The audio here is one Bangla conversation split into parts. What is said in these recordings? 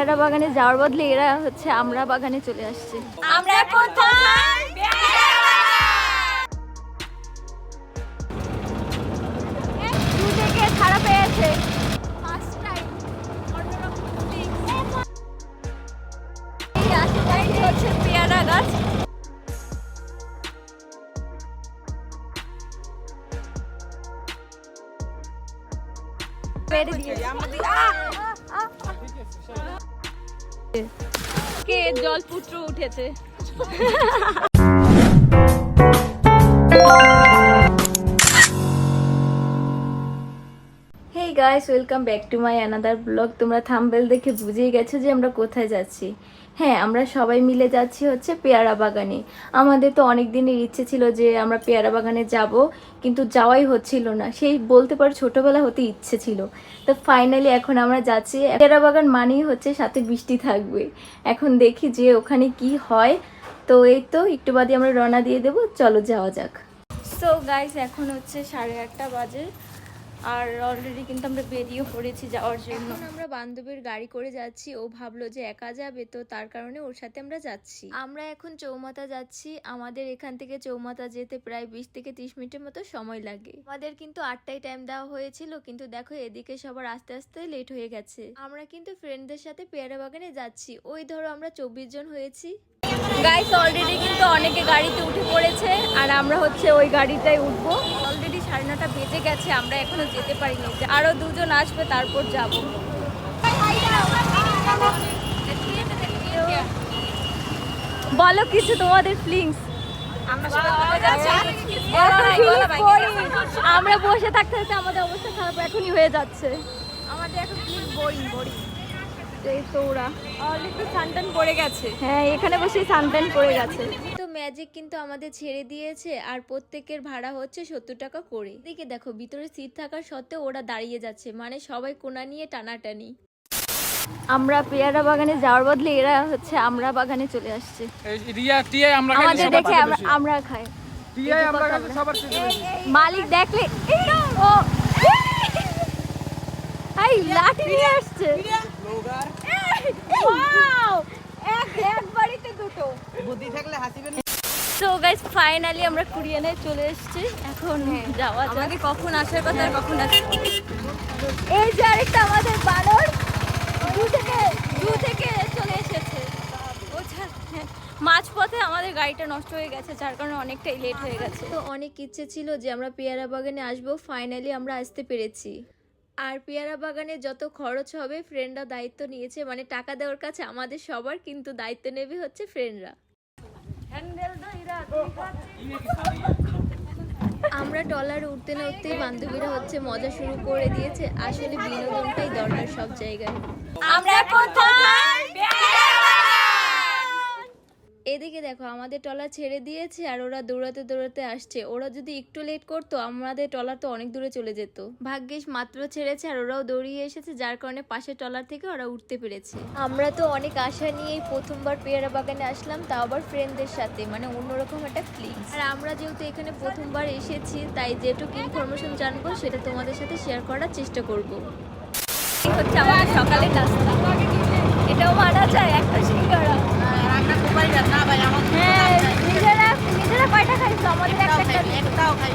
পেয়ারা বাগানে যাওয়ার বদলে এরা হচ্ছে আমরা বাগানে চলে আসছে। আমরা কোথায়? দু থেকে ছাড়া পেয়েছে। এই আশেপাশে হচ্ছে পেয়ারা গাছ। কে জলপুত্র উঠেছে। Hey guys, welcome back to my another blog. তোমরা থাম্বনেল দেখে বুঝেই গেছো যে আমরা কোথায় যাচ্ছি। হ্যাঁ, আমরা সবাই মিলে যাচ্ছি হচ্ছে পেয়ারা বাগানে। আমাদের তো অনেক দিনের ইচ্ছে ছিল যে আমরা পেয়ারা বাগানে যাব, কিন্তু যাওয়াই হচ্ছিল না। সেই বলতে পারো ছোটবেলা হতে ইচ্ছে ছিল। তো ফাইনালি এখন আমরা যাচ্ছি। পেয়ারা বাগান মানেই হচ্ছে সাথে বৃষ্টি থাকবে। এখন দেখি যে ওখানে কি হয়। তো এই তো একটু বাদে আমরা রওনা দিয়ে দেবো, চলো যাওয়া যাক। সো গাইস, এখন হচ্ছে 8:30 বাজে আর অলরেডি কিন্তু আমরা বেরিয়ে পড়েছি যাওয়ার জন্য। আমরা বান্ধবীর গাড়ি করে যাচ্ছি। ও ভাবলো যে একা যাবে, তো তার কারণে ওর সাথে আমরা যাচ্ছি। আমরা এখন চৌমাথা যাচ্ছি। আমাদের এখান থেকে চৌমাথা যেতে প্রায় 20 থেকে 30 মিনিটের মতো সময় লাগে। আমাদের কিন্তু 8টায় টাইম দেওয়া হয়েছিল, কিন্তু দেখো এদিকে সবার আস্তে আস্তে লেট হয়ে গেছে। আমরা কিন্তু ফ্রেন্ডদের সাথে পেয়ারা বাগানে যাচ্ছি। ওই ধরো আমরা 24 জন হয়েছি। গাইস, অলরেডি কিন্তু অনেকে গাড়িতে উঠে পড়েছে আর আমরা হচ্ছে ওই গাড়িটাই উঠবো। অলরেডি 9:30 বেজে গেছে, আমরা এখনো যেতে পারিনি। আরো দুজন আসবে, তারপর যাব। বলো কিছু তোমাদের ফিলিংস। আমরা বসে থাকতে থাকতে আমাদের অবস্থা খারাপ এখনই হয়ে যাচ্ছে। আমাদের এখন ফিলিংস বোরিং বোরিং। সানটান পড়ে গেছে। হ্যাঁ, এখানে বসে সানটান পড়ে গেছে। তো ম্যাজিক কিন্তু আমাদের ছেড়ে দিয়েছে আর প্রত্যেকের ভাড়া হচ্ছে 70 টাকা করে। এদিকে দেখো ভিতরে সিট থাকার সত্ত্বেও ওরা দাঁড়িয়ে যাচ্ছে, মানে সবাই কোনা নিয়ে টানাটানি। আমরা পেয়ারা বাগানে যাওয়ার বদলে এরা hচ্ছে আমরা বাগানে চলে আসছে। আমাদের দেখে আমরা খাই। মালিক দেখলে ও এই লাঠি নিয়ে আসছে। ওয়াও, এক বাড়িতে দুটো বুদ্ধি থাকলে হাসিবেন। সো গাইস, ফাইনালি আমরা কুরিয়ানে চলে এসেছি। এখন যাওয়া যাক। আমাদের কখন আসার কথা আর কখন আসছে। এই যে আরেকটা আমাদের বানর দু থেকে চলে এসেছে। মাঝপথে আমাদের গাড়িটা নষ্ট হয়ে গেছে, যার কারণে অনেকটাই লেট হয়ে গেছে। তো অনেক ইচ্ছে ছিল যে আমরা পেয়ারা বাগানে আসবো, ফাইনালি আমরা আসতে পেরেছি। আর পেয়ারা বাগানে যত খরচ হবে ফ্রেন্ডরা দায়িত্ব নিয়েছে, মানে টাকা দেওয়ার কাছে আমাদের সবার, কিন্তু দায়িত্ব নেবে হচ্ছে ফ্রেন্ডরা। আমরা ট্রলারে উঠতে না উঠতেই বান্ধবীরা হচ্ছে মজা শুরু করে দিয়েছে। আসলে বিনোদনটাই দরকার সব জায়গায়। আমরা কোথায়? এদিকে দেখো আমাদের ট্রলার ছেড়ে দিয়েছে আর ওরা দৌড়াতে দৌড়াতে আসছে। ওরা যদি একটু লেট করতো আমাদের ট্রলার তো অনেক দূরে চলে যেত। ভাগ্যিস মাত্র ছেড়েছে আর ওরাও দৌড়িয়ে এসেছে, যার কারণে পাশের ট্রলার থেকে ওরা উঠতে পেরেছে। আমরা তো অনেক আশা নিয়েই প্রথমবার পেয়ারা বাগানে আসলাম, তাও আবার ফ্রেন্ডদের সাথে, মানে অন্যরকম একটা ফিলিংস। আর আমরা যেহেতু এখানে প্রথমবার এসেছি, তাই যেটুকু ইনফরমেশন জানবো সেটা তোমাদের সাথে শেয়ার করার চেষ্টা করবো। এই হচ্ছে আমাদের সকালের নাস্তা। এটাও মানা যায় একটা সিঙ্গাড়া। হ্যাঁ, নিজেরা কয়টা খাইছো? আমাদের একটাও খাই।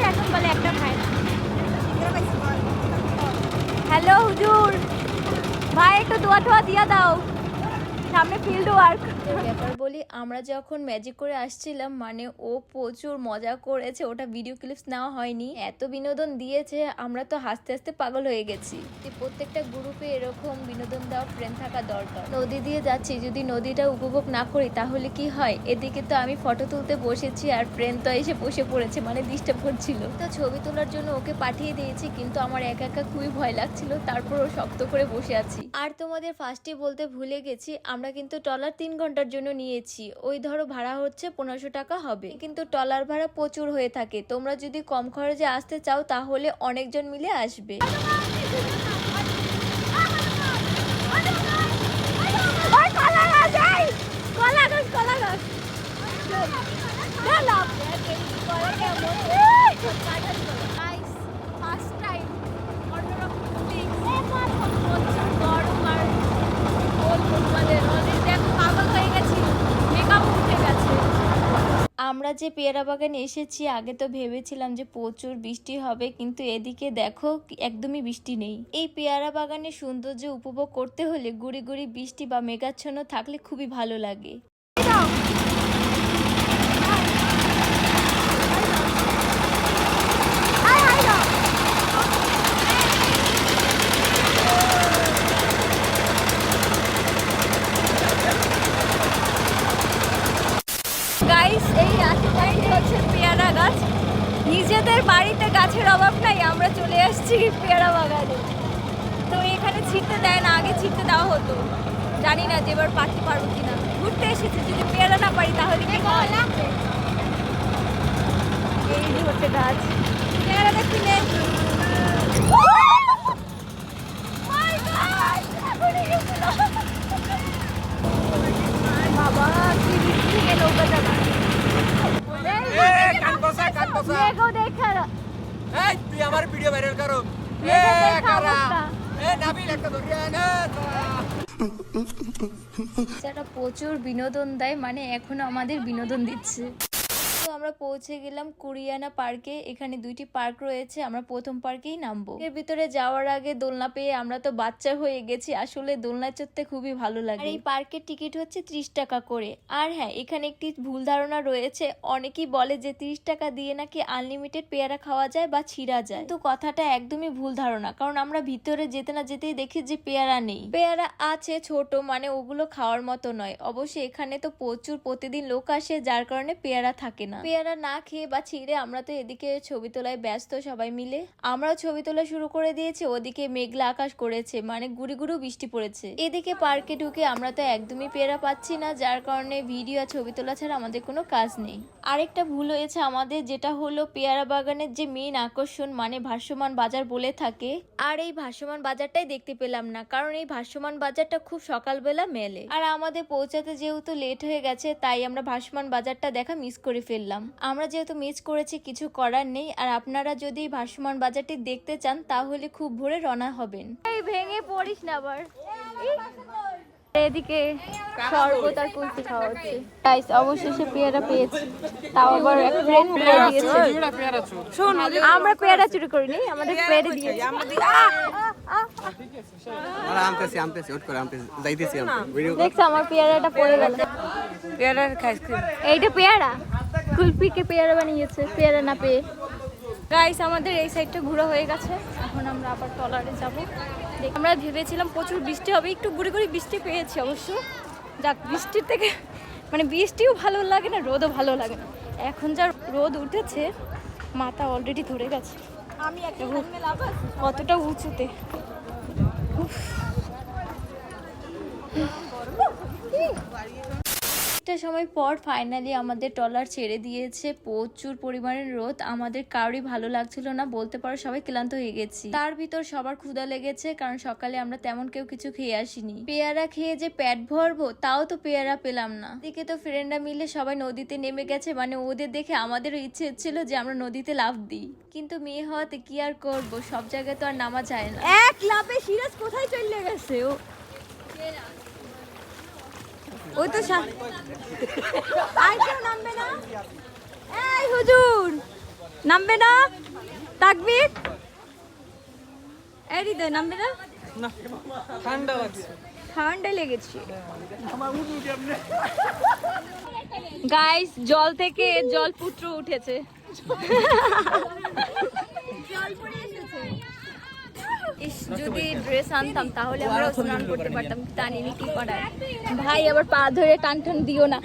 এখন বলে একটা খাই না। হ্যালো হুজুর ভাই, একটু দোয়া টোয়া দিয়া দাও, সামনে ফিল্ড ওয়ার্ক। ব্যাপার বলি, আমরা যখন ম্যাজিক করে আসছিলাম, মানে ও প্রচুর মজা করেছে। ওটা ভিডিও ক্লিপস নেওয়া হয়নি, এত বিনোদন দিয়েছে আমরা তো হাসতে হাসতে পাগল হয়ে গেছি। প্রত্যেকটা গ্রুপে এরকম বিনোদন দেওয়া ফ্রেন্ড থাকা দরকার। নদী দিয়ে যাচ্ছি, যদি নদীটা উপভোগ না করি তাহলে কি হয়। এদিকে তো আমি ফটো তুলতে বসেছি আর ফ্রেন্ড তো এসে বসে পড়েছে, মানে ডিস্টার্ব করছিল। তো ছবি তোলার জন্য ওকে পাঠিয়ে দিয়েছি, কিন্তু আমার একা একা খুবই ভয় লাগছিল। তারপর ও শক্ত করে বসে আছি। আর তোমাদের ফার্স্টে বলতে ভুলে গেছি, আমরা কিন্তু ট্রলার 3 ঘন্টার জন্য নিয়েছি। ওই ধরো ভাড়া হচ্ছে 1500 টাকা হবে, কিন্তু ট্রলার ভাড়া প্রচুর হয়ে থাকে। তোমরা যদি কম খরচে আসতে চাও তাহলে অনেকজন মিলে আসবে। যে পেয়ারা বাগানে এসেছি আগে তো ভেবেছিলাম যে প্রচুর বৃষ্টি হবে, কিন্তু এদিকে দেখো একদমই বৃষ্টি নেই। এই পেয়ারা বাগানের সৌন্দর্য উপভোগ করতে হলে গুড়ি গুড়ি বৃষ্টি বা মেঘাচ্ছন্ন থাকলে খুবই ভালো লাগে। গাইস, এই রাস্তাটাই হচ্ছে পেয়ারা গাছ। নিজেদের বাড়িতে গাছের অভাব নাই, আমরা চলে আসছি পেয়ারা বাগানে। তো এখানে ছিটতে দেয় না, আগে ছিটতে দেওয়া হতো। জানি না যে এবার পারতে পারবো কিনা। ঘুরতে এসেছি, যদি পেয়ারা না পারি তাহলে কি হয়? এই হচ্ছে গাছ, পেয়ারা দেখি নে। বাবা কি বৃষ্টি থেকে নৌকা চালা। দেখো দেখা এই তুই আমার ভিডিও ভাইরাল করো। সেটা প্রচুর বিনোদন দেয়, মানে এখনো আমাদের বিনোদন দিচ্ছে। তো আমরা পৌঁছে গেলাম কুরিয়ানা পার্কে। এখানে দুইটি পার্ক রয়েছে, আমরা প্রথম পার্কেই নামবো। এর ভিতরে যাওয়ার আগে দোলনা পেয়ে আমরা তো বাচ্চা হয়ে গেছি। আসলে দোলনায় চড়তে খুবই ভালো লাগে। আর এই পার্কের টিকিট হচ্ছে 30 টাকা করে। আর হ্যাঁ, এখানে একটি ভুল ধারণা রয়েছে, অনেকেই বলে যে 30 টাকা দিয়ে নাকি আনলিমিটেড পেয়ারা খাওয়া যায় বা ছিঁড়া যায়, কিন্তু কথাটা একদমই ভুল ধারণা। কারণ আমরা ভিতরে যেতে না যেতেই দেখি যে পেয়ারা নেই। পেয়ারা আছে ছোট, মানে ওগুলো খাওয়ার মতো নয়। অবশ্যই এখানে তো প্রচুর প্রতিদিন লোক আসে, যার কারণে পেয়ারা থাকে না। পেয়ারা না খেয়ে বা ছিঁড়ে আমরা তো এদিকে ছবি তোলায় ব্যস্ত সবাই মিলে। আমরাও ছবি তোলা শুরু করে দিয়েছি। ওদিকে মেঘলা আকাশ করেছে, মানে গুড়ি গুড়ি বৃষ্টি পড়েছে। এদিকে পার্কে ঢুকে আমরা তো একদমই পেয়ারা পাচ্ছি না, যার কারণে ভিডিও আর ছবি তোলা ছাড়া আমাদের কোনো কাজ নেই। আরেকটা ভুল হয়েছে আমাদের, যেটা হলো পেয়ারা বাগানের যে মেইন আকর্ষণ মানে ভাসমান বাজার বলে থাকে, আর এই ভাসমান বাজারটাই দেখতে পেলাম না। কারণ এই ভাসমান বাজারটা খুব সকালবেলা মেলে, আর আমাদের পৌঁছাতে যেহেতু লেট হয়ে গেছে তাই আমরা ভাসমান বাজারটা দেখা মিস করে ফেললাম। আমরা যেহেতু মিস করেছি, কিছু করার নেই। আর আপনারা যদি ভাসমান বাজারটি দেখতে চান তাহলে খুব ভোরে রওনা হবেন। এই ভেঙে পড়িস না আবার। এদিকে শরবত আর কুলফি খাওয়া হচ্ছে। গাইস, অবশেষে পেয়ারা পেয়েছি, তাও আবার এক ফ্রেন্ড দিয়েছে। শোন, আমরা পেয়ারা চুরি করিনি, আমাদের ফ্রেন্ড দিয়েছে। দেখছো আমার পেয়ারাটা পড়ে গেল। এইটা পেয়ারা, কুলফিকে পেয়ারা বানিয়েছে পেয়ারা না পেয়ে। গাইস, আমাদের এই সাইডটা ঘোরা হয়ে গেছে, এখন আমরা আবার টলারে যাব। আমরা ভেবেছিলাম প্রচুর বৃষ্টি হবে, একটু গুড়ি গুড়ি বৃষ্টি পেয়েছি অবশ্য। যাক, বৃষ্টির থেকে মানে বৃষ্টিও ভালো লাগে না, রোদও ভালো লাগে না। এখন যা রোদ উঠেছে, মাথা অলরেডি ধরে গেছে। আমি কতটা উঁচুতে। একটা সময় পর ফাইনালি আমাদের ট্রলার ছেড়ে দিয়েছে। প্রচুর পরিমাণের রোদ, আমাদের কারোরই ভালো লাগছিল না, বলতে পারো সবাই ক্লান্ত হয়ে গেছি। তার ভিতর সবার ক্ষুধা লেগেছে, কারণ সকালে আমরা তেমন কেউ কিছু খেয়ে আসিনি। পেয়ারা খেয়ে যে পেট ভরবো তাও তো পেয়ারা পেলাম না। এদিকে তো ফ্রেন্ডরা মিলে সবাই নদীতে নেমে গেছে, মানে ওদের দেখে আমাদেরও ইচ্ছে হচ্ছিল যে আমরা নদীতে লাফ দিই, কিন্তু মেয়ে হওয়াতে কি আর করবো, সব জায়গায় তো আর নামা যায় না। এক লাফে সিরাজ কোথায় চলে গেছে ও। ওই তো আর কেউ নামবে না। এই হুজুর, নামবে না? তাকবীর। এই হৃদয়, নামবে না? ঠান্ডা লাগছে, ঠান্ডা লেগেছে। গাইস, জল থেকে জলপুত্র উঠেছে। যদি ড্রেস আনতাম তাহলে আমরা স্নান করতে পারতাম, টানিনি, কি করার। ভাই আবার পা ধরে টান টান দিও না।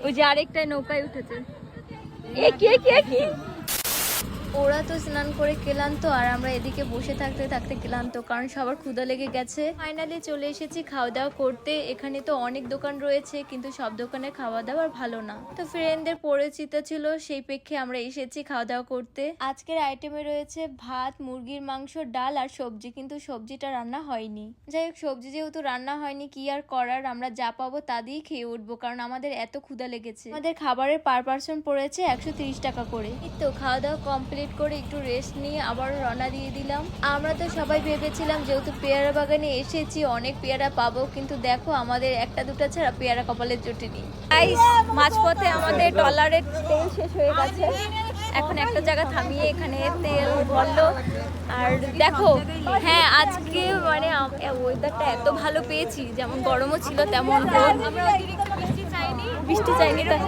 ওই যে আরেকটা নৌকায় উঠেছে। এ কি ওরা তো স্নান করে ক্লান্ত, আর আমরা এদিকে বসে থাকতে থাকতে ক্লান্ত, কারণ সবার ক্ষুধা লেগে গেছে। ফাইনালি চলে এসেছি খাওয়া দাওয়া করতে। এখানে তো অনেক দোকান রয়েছে, কিন্তু সব দোকানে খাওয়া দাওয়া ভালো না। তো ফ্রেন্ডদের পরিচিত ছিল, সেই প্রেক্ষে আমরা এসেছি খাওয়া দাওয়া করতে। আজকের আইটেমে রয়েছে ভাত, মুরগির মাংস, ডাল আর সবজি, কিন্তু সবজিটা রান্না হয়নি। যাই হোক, সবজি যেহেতু রান্না হয়নি কি আর করার, আমরা যা পাবো তা দিয়েই খেয়ে উঠবো, কারণ আমাদের এত ক্ষুধা লেগেছে। আমাদের খাবারের পার পার্সন পড়েছে 130 টাকা করে। এই তো খাওয়া দাওয়া কমপ্লিট। কমপ্লিট করে একটু রেস্ট নিয়ে আবার রওনা দিয়ে দিলাম। আমরা তো সবাই ভেবেছিলাম যেহেতু পেয়ারা বাগানে এসেছি অনেক পেয়ারা পাবো, কিন্তু দেখো আমাদের একটা দুটো ছাড়া পেয়ারা কপালের জুটেনি। গাইস, মাঝপথে আমাদের ডলারের তেল শেষ হয়ে গেছে। এখন একটা জায়গা থামিয়ে এখানে তেল ভরলো। আর দেখো, হ্যাঁ আজকে মানে ওয়েদারটা এত ভালো পেয়েছি, যেমন গরমও ছিল তেমন রোদ। বৃষ্টি চাইনি তাই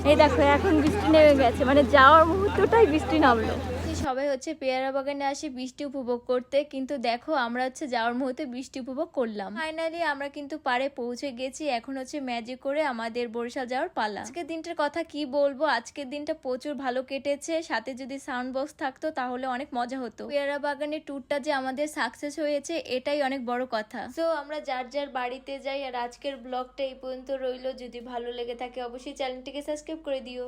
এই দেখো এখন বৃষ্টি নেমে গেছে, মানে যাওয়ার মুহূর্তটাই বৃষ্টি নামলো। সবাই হচ্ছে পেয়ারা বাগানে আসে বৃষ্টি উপভোগ করতে, কিন্তু দেখো আমরা হচ্ছে যাওয়ার মুহূর্তে বৃষ্টি উপভোগ করলাম। ফাইনালি আমরা কিন্তু পাড়ে পৌঁছে গেছি। এখন হচ্ছে ম্যাজিক করে আমাদের বরিশাল যাওয়ার পালা। আজকের দিনটার কথা কি বলবো, আজকের দিনটা প্রচুর ভালো কেটেছে। সাথে যদি সাউন্ড বক্স থাকতো তাহলে অনেক মজা হতো। পেয়ারা বাগানের ট্যুরটা যে আমাদের সাকসেস হয়েছে এটাই অনেক বড় কথা। তো আমরা যার যার বাড়িতে যাই। আর আজকের ব্লগটা এই পর্যন্ত রইলো। যদি ভালো লেগে থাকে অবশ্যই চ্যানেলটিকে সাবস্ক্রাইব করে দিও।